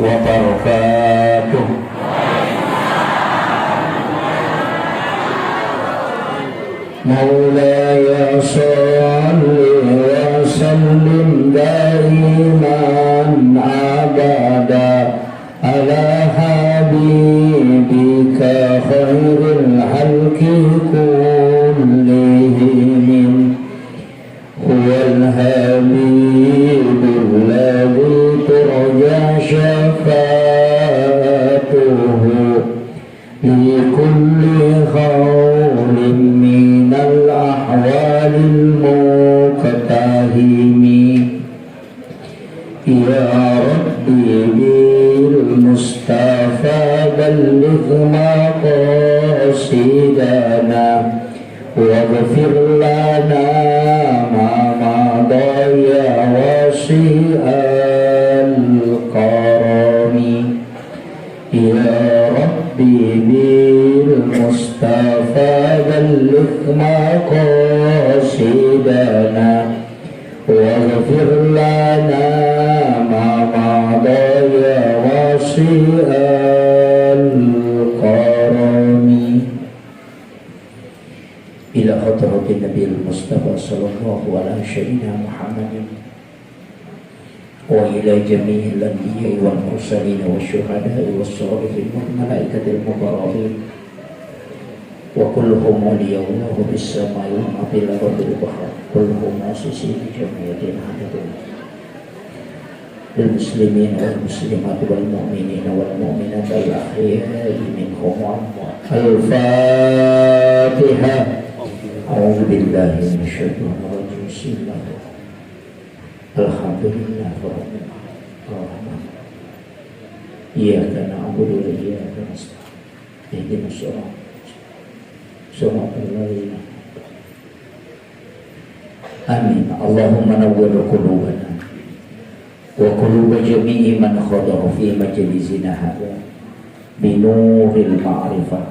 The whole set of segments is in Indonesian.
wabarakatuh. Maulaya sholli wa sallim daiman abada ala habibika khairil halki kullihim huwal habibul ladzi turja syafa'atuhu li kulli khawlin minal ahwalil muqtahimi ya rabbi bil mustafa balligh maqasidana waghfir lana ma madaya wasi'al karami ya rabbi bil mustafa balligh maqasidana waghfir lana ma madaya wasi'al karami ila hadratin Nabil Mustafa sallallahu alaihi wasallam Muhammadin wa ila jami'il anbiya'i wal mursalin wasyuhada'i was-shalihin wal malaikatil muqarrabin wa kulluhum awliya'ullah bis-sama'i wa fil ardi bahar kulluhum mu'assisi jami'atin hadatin lil muslimin wal muslimat wal mu'minin wal mu'minat al ahya'i minhum wal amwat. Al-Fatihah. A'udzu billahi minasyaitonir rajim. Bismillahirrahmanirrahim. Alhamdulillahirabbil alamin. Iyyaka na'budu wa iyyaka nasta'in. Ihdinas siratal ladzina. Amin. Allahumma nawwir qulubana wa quluba jami'i man khadara fi majlisina hadha bi nuril ma'rifah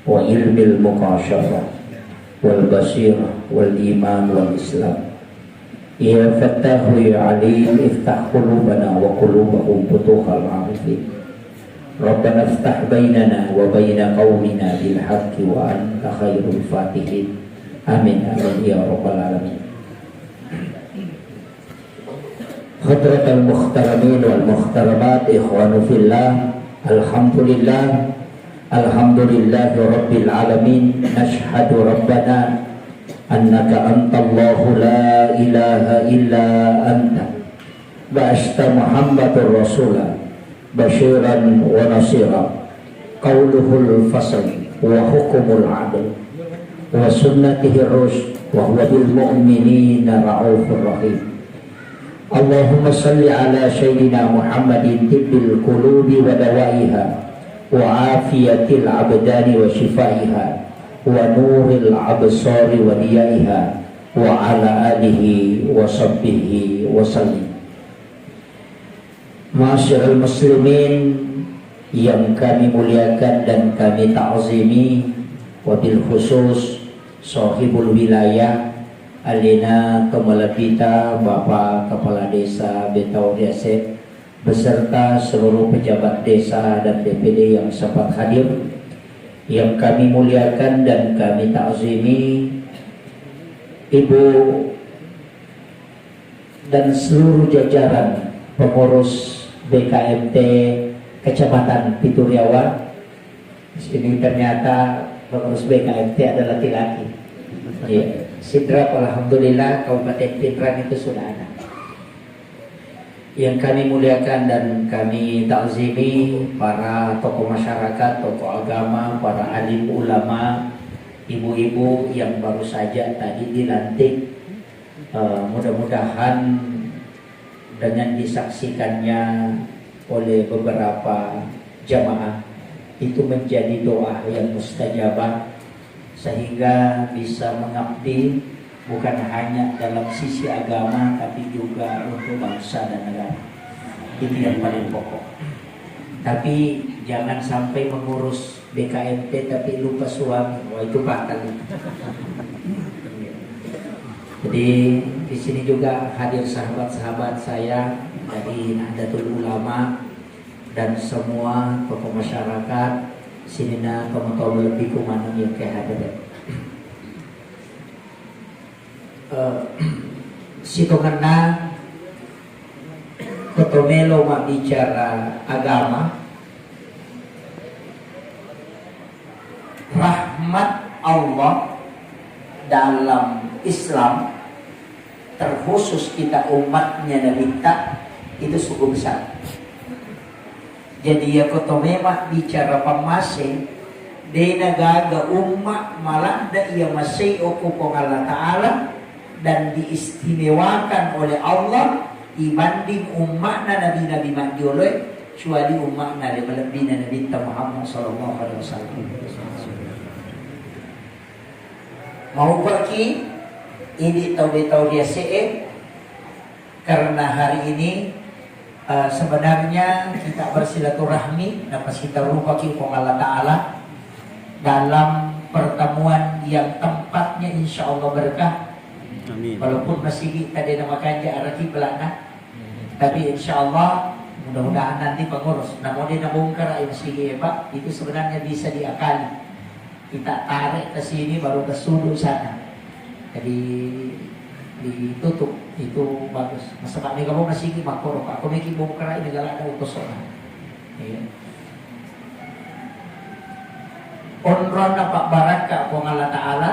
wa ilmil muqasyafah wal basirah wal iman wal islam. Ya Fattahu ya Alim iftah qulubana wa qulubahum futuhal arifin. Rabbana iftah bainana wa baina qaumina bil haqqi wa anta khairul fatihin. Amin amin ya rabbal alamin. Hadratal muhtaramin wal muhtaramat ikhwanu fillah. Alhamdulillah Alhamdulillahi Rabbil Alamin. Nashhadu Rabbana annaka antallahu la ilaha illa anta ba'asta Muhammadur Rasulah basyiran wa nasira qawluhul fasl wa hukumul adl wa sunnatihi rusyd wa huwa bil mu'minina ra'ufur rahim. Allahumma salli ala sayyidina Muhammadin tibbil qulubi wa dawaiha wa afiyatil abdani wa shifaiha wa nuril absari wa diyaiha wa ala alihi wa sahbihi wa sallim. Masyarul muslimin yang kami muliakan dan kami ta'zimi, wabil khusus sahibul wilayah alina Kemalapita Bapak Kepala Desa Betawi Asep beserta seluruh pejabat desa dan DPD yang sempat hadir, yang kami muliakan dan kami ta'zimi, Ibu dan seluruh jajaran pengurus BKMT Kecamatan Pituriawan. Ini ternyata pengurus BKMT adalah laki-laki. Ya, Sidrap alhamdulillah Kabupaten Pindrang itu sudah ada. Yang kami muliakan dan kami ta'zimi para tokoh masyarakat, tokoh agama, para alim ulama, ibu-ibu yang baru saja tadi dilantik. Mudah-mudahan dengan disaksikannya oleh beberapa jamaah itu menjadi doa yang mustajabah, sehingga bisa mengabdi bukan hanya dalam sisi agama tapi juga untuk bangsa dan negara. Itu yang paling pokok. Tapi jangan sampai mengurus BKMT tapi lupa suami. Wah, itu fatal. Jadi di sini juga hadir sahabat-sahabat saya dari Nahdlatul Ulama dan semua tokoh masyarakat sinina kamu tahu lebih kumana yang kehadiran sitonganna ketomelo mak bicara agama rahmat Allah dalam Islam terkhusus kita umatnya Nabi itu cukup besar. Jadi ya kotome mak bicara pamase de nagaga umat malah da ia masih okupong Allah Ta'ala dan diistimewakan oleh Allah dibanding umatna Nabi-Nabi Mandioloi kecuali umatna lebih Nabi Muhammad sallallahu alaihi wasallam. Mau pergi ini tahu dia karena hari ini sebenarnya kita bersilaturahmi dapat kita lupa kipong Allah Ta'ala dalam pertemuan yang tempatnya insya Allah berkah. Amin. Walaupun masih kita ada nama kanja arah belakang, tapi insya Allah mudah-mudahan nanti pengurus namun dia nabungkar ayam sige Pak itu sebenarnya bisa diakali. Kita tarik ke sini baru ke sudut sana. Jadi ditutup itu bagus. Masa kami kamu masih ki makoro Pak. Aku mikir bongkar ini galak ada utus orang. Iya. Onron Pak Baraka Bung Allah Ta'ala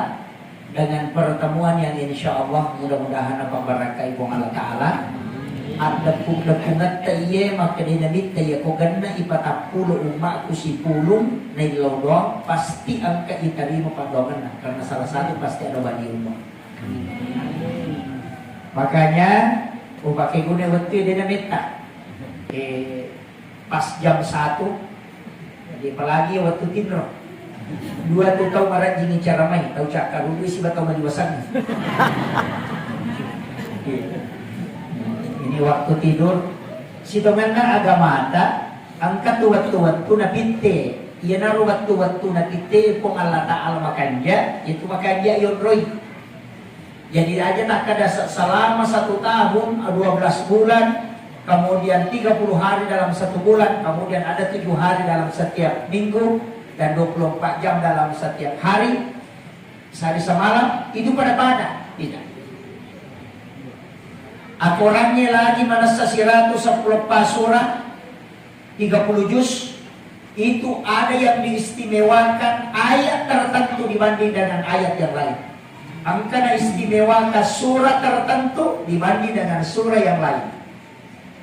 dengan pertemuan yang insya Allah mudah-mudahan Pak Baraka Bung Allah Ta'ala ada pungat taye maka dinamit taye ko ganna ipatapulo umak ku si pulong na ilawdo pasti angka itarimo padongan na karena salah satu pasti ada bani umak. Makanya upake gune waktu dinamit ta pas jam 1 jadi apalagi waktu tinro 2 tu tahu marah jini cara main tahu cakar dulu isi batau maliwasan. Ini waktu tidur si temanna agama ta angkat waktu-waktu na pinte iya naru waktu-waktu na pinte pong Allah Ta'ala makanja itu makanja yon roy jadi aja tak kada selama 1 tahun 12 bulan kemudian 30 hari dalam 1 bulan kemudian ada 7 hari dalam setiap minggu dan 24 jam dalam setiap hari sehari semalam itu pada tidak. Aturannya lagi manasa 110 surah 30 juz itu ada yang diistimewakan ayat tertentu dibanding dengan ayat yang lain. Angka istimewakan surah tertentu dibanding dengan surah yang lain.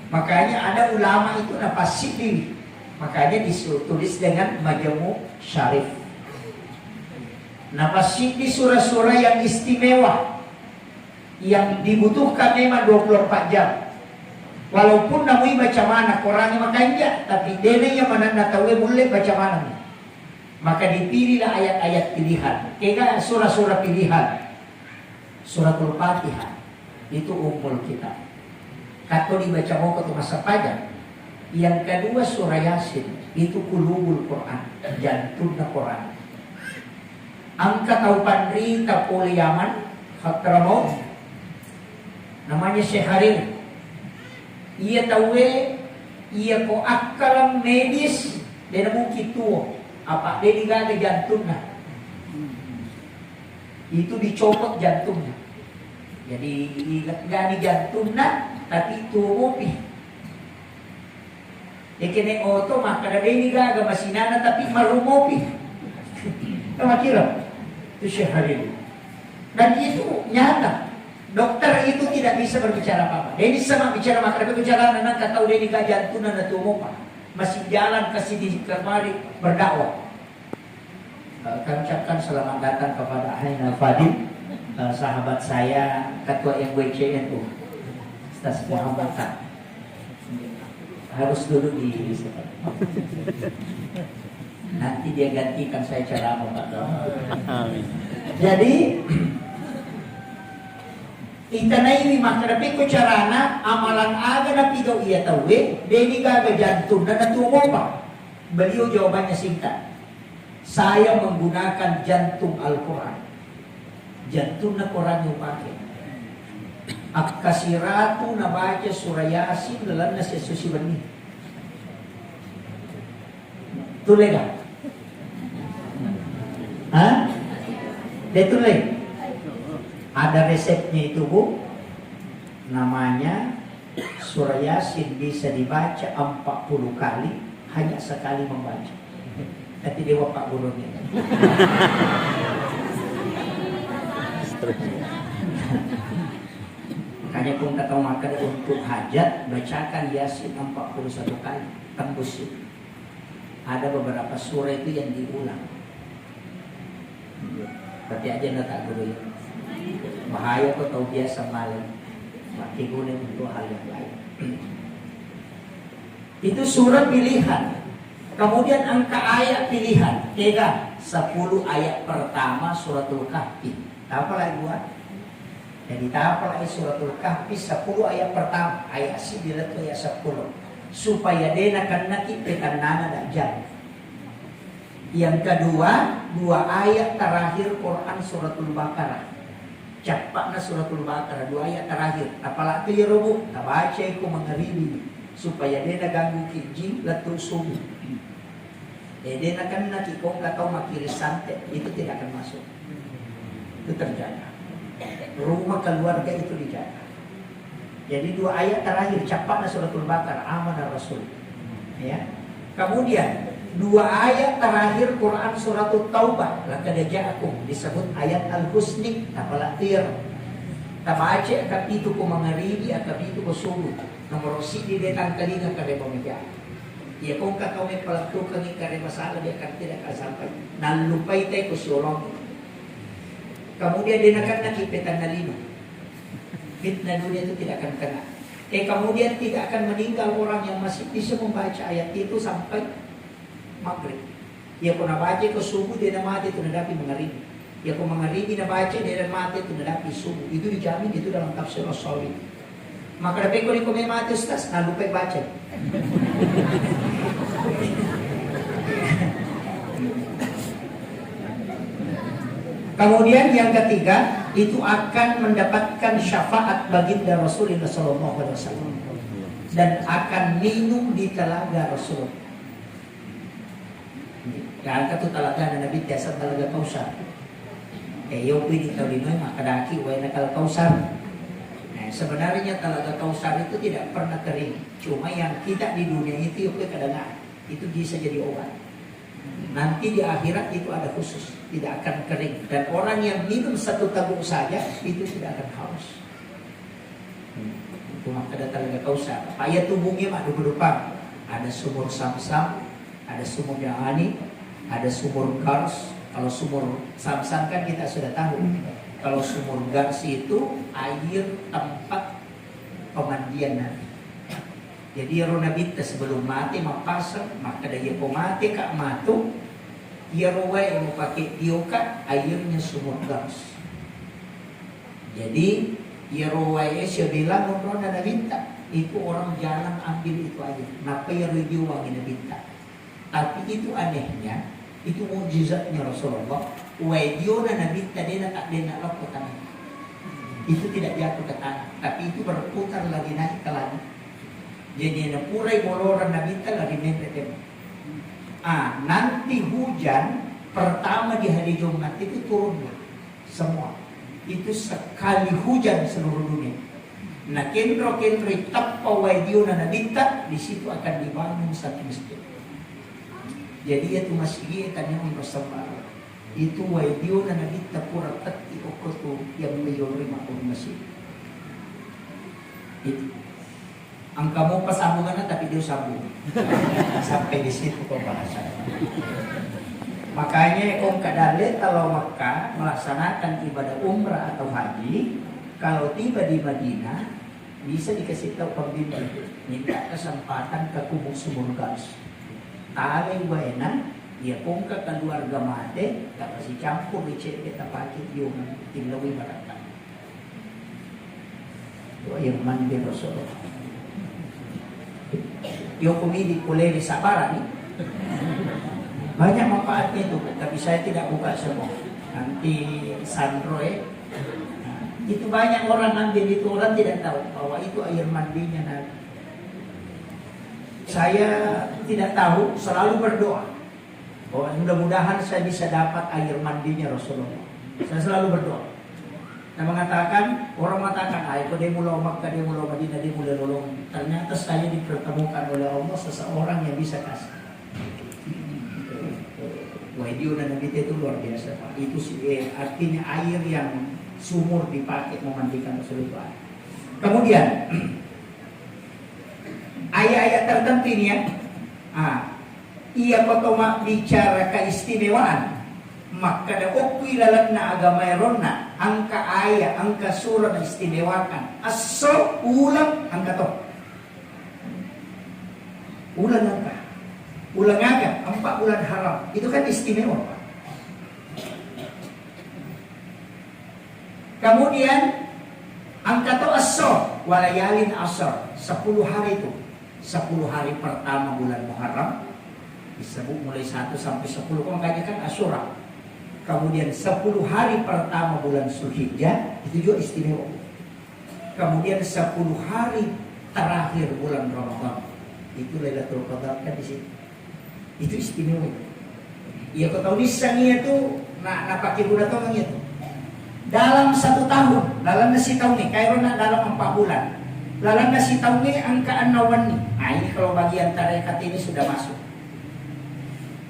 Makanya ada ulama itu nafasih diri. Makanya ditulis dengan Majmu' Syarif. Nafasih di surah-surah yang istimewa yang dibutuhkan memang 24 jam. Walaupun namui baca mana Qurannya makanya, tapi dene yang mana tahu boleh baca mana. Maka dipilihlah ayat-ayat pilihan. Kega surah-surah pilihan. Suratul Fatihah itu ummul kitab. Kato dibaca mau ke masa pajak. Yang kedua surah Yasin itu kulubul Quran, jantungnya Quran. Angka tahu pandri tapol Yaman, Khatramau. Namanya Syekh Harir. Ia tahu ia ko akalang medis dan mungkin tuo apa dia digaga jantungnya. Itu dicopot jantungnya. Jadi gani jantungnya tapi tuo pi. Kene oto maka ada dia digaga masinana tapi marumopi. Kamu kira itu Syekh Harir. Dan itu nyata. Dokter itu tidak bisa berbicara apa-apa. Dia bisa bicara maka berbicara anak tahu dia digaga jantungnya na tuo pa. Masih jalan kasih di kemari berdakwah. Kami ucapkan selamat datang kepada Hainal Fadil, sahabat saya, ketua MWCNU, Ustaz Muhammad Tan. Harus duduk di sini. Nanti dia gantikan saya ceramah Pak. Amin. Jadi itanay maka dapat ko carana amalan aga na pidaw iya tawe deni gaga jantung na natumo pa. Beliau jawabannya singkat. Saya menggunakan jantung Al-Quran. Jantung na Quran yung pakai. Ak kasiratu na baca surah Yasin dalam nasi susi bani. Tulay ka? Hah? Dia tulay. Ada resepnya itu Bu. Namanya surah Yasin bisa dibaca 40 kali hanya sekali membaca. Tapi dewa Pak Gurunya. Makanya pun kata makan untuk hajat bacakan Yasin 41 kali tembus itu. Ada beberapa surah itu yang diulang. Tapi aja nggak tak guru ya. Bahaya kok tahu biasa malam. Mati guna untuk hal yang lain. Itu surah pilihan. Kemudian angka ayat pilihan. 10 ayat pertama suratul Kahfi. Apa lagi buat? Jadi apa lagi suratul Kahfi 10 ayat pertama. Ayat 9 atau ayat 10. Supaya dena kena kipetan nana dajjal. Yang kedua, 2 ayat terakhir Quran suratul Baqarah. Cepatlah suratul Baqarah 2 ayat terakhir. Apalagi ya robo, baca aku mengeribi supaya dena ganggu kijing letu subuh. Dena kan nanti kau nggak tahu makiri santet itu tidak akan masuk. Itu terjaga. Rumah keluarga itu dijaga. Jadi 2 ayat terakhir cepatlah suratul Baqarah amanah Rasul. Ya. Kemudian 2 ayat terakhir Quran suratul Taubah laqad ja'akum disebut ayat al-husni tapalatir. Tabaca kapitu ko mangaribi at kapitu ko subuh. Nomor si di detang kalinga kare pamilya. Ya kung kakao may palatukan ni kare masalah dia akan tidak akan sampai. Nalupay tayo ko surong. Kemudian dia akan nakipitan na lima. Fitnah dunia itu tidak akan kena. Kemudian tidak akan meninggal orang yang masih bisa membaca ayat itu sampai maghrib. Ya kung nabaca ko subuh dia na mati itu nadapi mengaribi. Ya kung mengaribi na baca dia na mati itu nadapi subuh. Itu dijamin itu dalam tafsir Rasul. Maka dapat ko rin kung may mati ustaz, nalupay baca. Kemudian yang ketiga itu akan mendapatkan syafaat baginda Rasulullah SAW dan akan minum di telaga Rasul. Yang kata telaga na Nabi tiasa telaga Kausar. Yo pwede tawlinoy makadaki way nakal Kausar. Nah, sebenarnya telaga Kausar itu tidak pernah kering. Cuma yang kita di dunia itu yuk kadang itu bisa jadi obat. Nanti di akhirat itu ada khusus, tidak akan kering. Dan orang yang minum 1 tabung saja itu tidak akan haus. Itu maka ada telaga Kausar. Paya tubuhnya mak depan. Ada sumur Samsam, ada sumur Yahani, ada sumur Gars. Kalau sumur Samsam kan kita sudah tahu. Kalau sumur Gars itu air tempat pemandian Nabi. Jadi Nabi sebelum mati mapasang maka dia mati kak matu ia ruway mau pakai diokat airnya sumur Gars. Jadi ia ruway siya bilang ngobrol na nabinta itu orang jalan ambil itu air. Napa ia review wangin nabinta. Tapi itu anehnya itu mukjizatnya Rasulullah. Waidio na nabinta dia tak dia nak lakukan tanah. Itu tidak jatuh ke tanah, tapi itu berputar lagi naik ke langit. Jadi napuray boloran nabinta lagi membret. Nanti hujan pertama di hari Jumat itu turunlah semua. Itu sekali hujan seluruh dunia. Nah kendro-kendro tapaway diyo na nabinta, di situ akan dibangun satu masjid. Jadi itu masjid yang bersama. Itu waidiyo na nabinta pura tati okoto yang mayori makon masjid. Itu. Ang kamu pasambungan na tapi dia sambung. Sampai di situ pembahasan. Makanya Om Kadale kalau Mekah melaksanakan ibadah umrah atau haji, kalau tiba di Madinah bisa dikasih tahu pembimbing, minta kesempatan ke kubur sumur Gars. Talay wena, ya kung ka keluarga mate, kapag si campur dicek kita pakai yung tilawi barata. Itu yang mandi Rasulullah. Yung pumili kulay sa para ni banyak manfaatnya itu, tapi saya tidak buka semua. Nanti Sandroy itu banyak orang ambil itu, orang tidak tahu bahwa itu air mandinya Nabi. Saya tidak tahu, selalu berdoa bahwa mudah-mudahan saya bisa dapat air mandinya Rasulullah. Saya selalu berdoa. Saya mengatakan, orang mengatakan, kau dia mulai Makkah, dia mulai Madinah, dia mulai nolong. Ternyata saya dipertemukan oleh Allah seseorang yang bisa kasih. Wahyu dan Nabi itu luar biasa, Pak. Itu artinya air yang sumur dipakai memandikan Rasulullah. Kemudian ayat-ayat tertentu ini ya. Ia kotoma bicara keistimewaan. Maka ada okui lalatna agama erona angka ayat, angka surah istimewakan. Aso ulang angka to. Ulang angka. Ulang agak 4 bulan haram. Itu kan istimewa. Kemudian angka to aso walayalin asar 10 hari itu. 10 hari pertama bulan Muharram disebut mulai 1 sampai 10 makanya kan Asyura. Kemudian 10 hari pertama bulan Zulhijjah itu juga istimewa. Kemudian 10 hari terakhir bulan Ramadan itu Lailatul Qadar kan di sini. Itu istimewa. Ya kau tahu nisangnya itu nak pakai bulan tahun itu. Dalam 1 tahun, dalam nasi tahun ni, kairona dalam 4 bulan. Dalam nasi tahun ni angka anawan ni. Ini kalau bagian tarekat ini sudah masuk.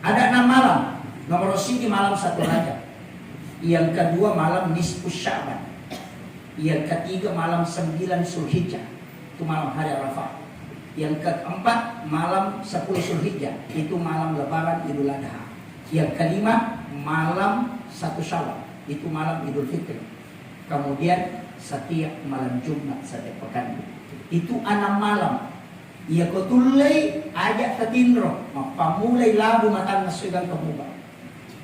Ada 6 malam. Nomor sini malam 1 Rajab. Yang kedua malam nisfus Sya'ban. Yang ketiga malam 9 Zulhijjah. Itu malam hari Arafah. Yang keempat malam 10 Zulhijjah. Itu malam Lebaran Idul Adha. Yang kelima malam 1 Syawal. Itu malam Idul Fitri. Kemudian setiap malam Jumat setiap pekan. Itu 6 malam. Ia kotulai ajak tetindro. Pamulai labu matan nasugan kemubah.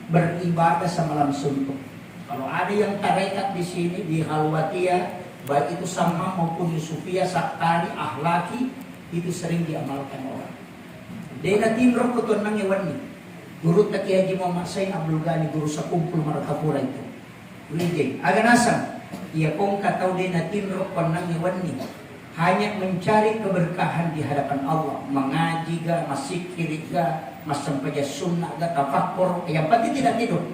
Beribadah semalam suntuk. Kalau ada yang tarekat di sini di Halwatia, baik itu sama maupun Yusufiyah, Saktari, Ahlaki, itu sering diamalkan orang. Dena timro kutuan nang ewan ni. Guru Taki Haji Muhammad Sain Abdul Ghani, guru sakumpul Maratapura itu. Wijay, agak nasam. Ia kong katau dena timro kutuan nang ewan ni. Hanya mencari keberkahan di hadapan Allah, mengaji ga, masikir ga, masampaja sunnah ga, tafakkur, yang pasti tidak tidur.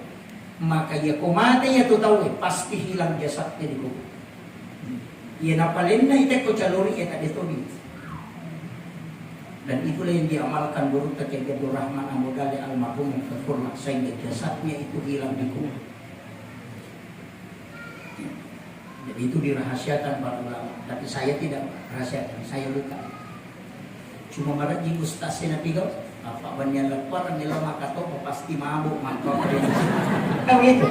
Maka ia kumate ya tu tahu pasti hilang jasadnya di kubur. Ia napalin na ite ko calori ia tak ditobi. Dan itulah yang diamalkan guru Taki Abdul Rahman Amudali almarhum yang terhormat sehingga jasadnya itu hilang di kubur. Jadi itu dirahasiakan para ulama. Tapi saya tidak rahasiakan, saya luka. Cuma marah di ustaz na tigaw, apa banyak lepar nila makato pasti mabuk mantap. Tahu itu.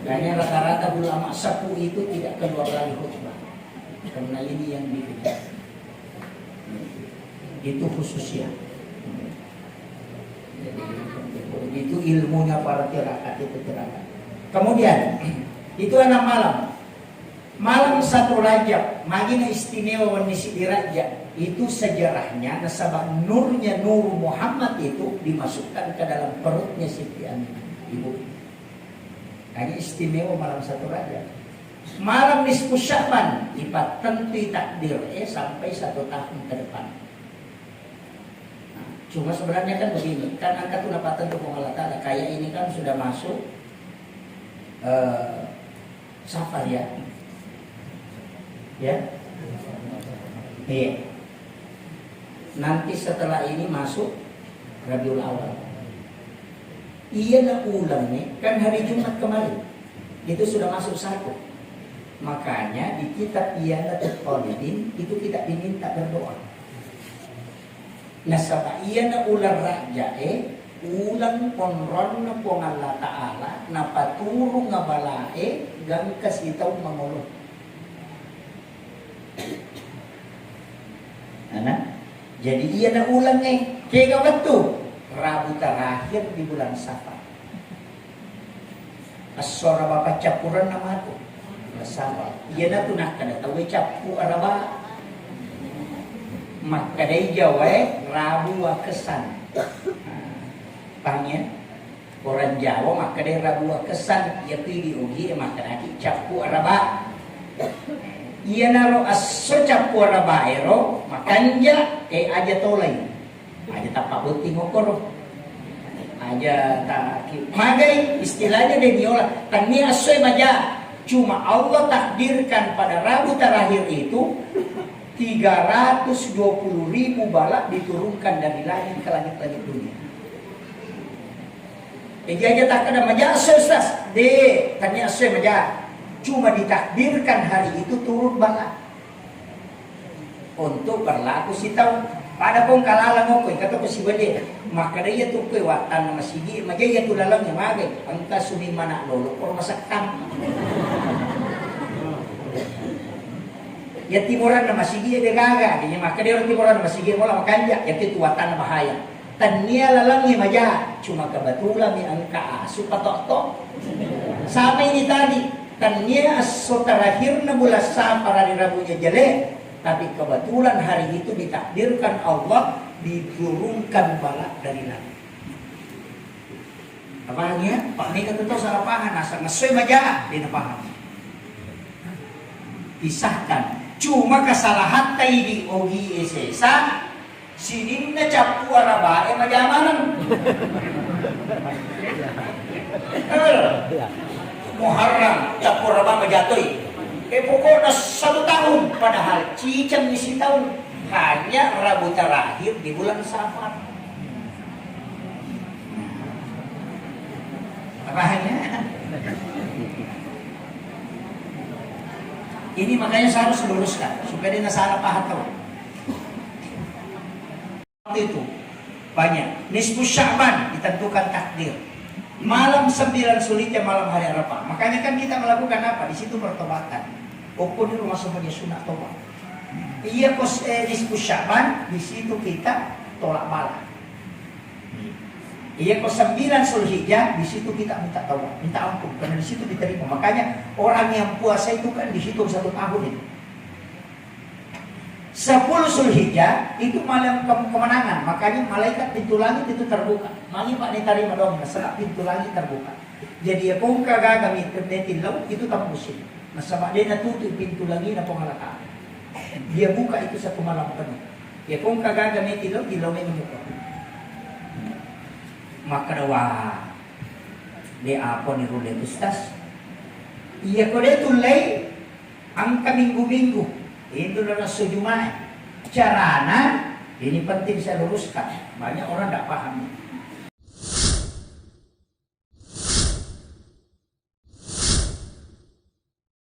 Karena rata-rata ulama sapu itu tidak keluar lagi khutbah. Karena ini yang dipilih. Itu khususnya. Jadi itu ilmunya para tirakat itu tirakat. Kemudian itu 6 malam. Malam 1 Rajab, magina istimewa wanisi di Rajab. Itu sejarahnya nasabah nurnya Nur Muhammad itu dimasukkan ke dalam perutnya Siti Aminah, ibu. Hanya istimewa malam 1 Rajab. Malam nisfu Sya'ban, ipat tentu takdir sampai 1 tahun ke depan. Nah, cuma sebenarnya kan begini, kan angka tunapatan tuh Allah Ta'ala kayak ini kan sudah masuk Safar ya. Ya. Iya. Nanti setelah ini masuk Rabiul Awal. Iya nak ulang nih, kan hari Jumat kemarin. Itu sudah masuk 1. Makanya di kitab Iyanatul Talibin itu kita diminta berdoa. Nasabah iyana ular rajae ulang ponron na pong Allah Ta'ala na paturo nga balae gang kasitaw mangulong. Jadi iya na ulang kaya gawat to Rabu terakhir di bulan Safar. Asora bapak capuran nama to Safar. Iya na tunak kada tahu capu araba makadai Jawa Rabu wa kesan. Pangnya orang Jawa maka dia Rabu kesan ia pilih ugi maka nanti capu araba ia naro aso capu araba ero makanya aja tolai aja tapak buti ngokoro aja tak magai istilahnya dia niola tania asoy maja. Cuma Allah takdirkan pada Rabu terakhir itu 320.000 balak diturunkan dari langit ke langit-langit dunia. Aja tak ada maja asoy ustaz. Tania asoy maja. Cuma ditakdirkan hari itu turun balak untuk berlaku si tahun. Pada pong kalala mo koy kata ko si Wade maka dia tu koy watan na masigi magaya tu lalang yang magay angka sumi mana lolo or masaktan ya timuran na masigi de gaga dinya maka dia timuran na masigi mo lang makanja ya tu watan na bahaya tania lalang yang maja cuma kebetulan yang angka asu patok sama ini tadi tania aso terakhir na bulan sa para di Rabunya jelek. Tapi kebetulan hari itu ditakdirkan Allah diturunkan balak dari langit. Apanya? Pak ini kan itu salah paham. Asal ngesoy maja, dia paham. Pisahkan. Cuma kesalahan tayi di ogi esesa, sinin na capu arabae majamanan. Muharram capu arabae majatoy. Pokoknya 1 tahun padahal cicam isi tahun hanya Rabu terakhir di bulan Safar. Apanya? Ini makanya saya harus luruskan supaya dia salah paham tahu. Waktu itu banyak nisfu Sya'ban ditentukan takdir. Malam 9 sulitnya malam hari Arafah. Makanya kan kita melakukan apa? Di situ pertobatan. Pokok di rumah semuanya sunat tobat. Iya kos nisfu Sya'ban di situ kita tolak bala. Iya kos 9 Zulhijjah di situ kita minta taubat, minta ampun karena di situ diterima. Makanya orang yang puasa itu kan di situ 1 tahun itu. 10 Zulhijjah itu malam kemenangan. Makanya malaikat pintu langit itu terbuka. Mari Pak diterima dong, serak pintu langit terbuka. Jadi ya kung kagaga internetin laut itu tamu musim. Nasabak dia natutup pintu langit na pangalaka. Dia buka itu 1 malam penuh. Ya kung kagaga laut di laut menyuka. Maka dawa dia apa ni rule ustaz? Iya ko dia tulay ang kaminggu-minggu. Itu adalah sejumlah carana ini penting saya luruskan. Banyak orang tidak paham.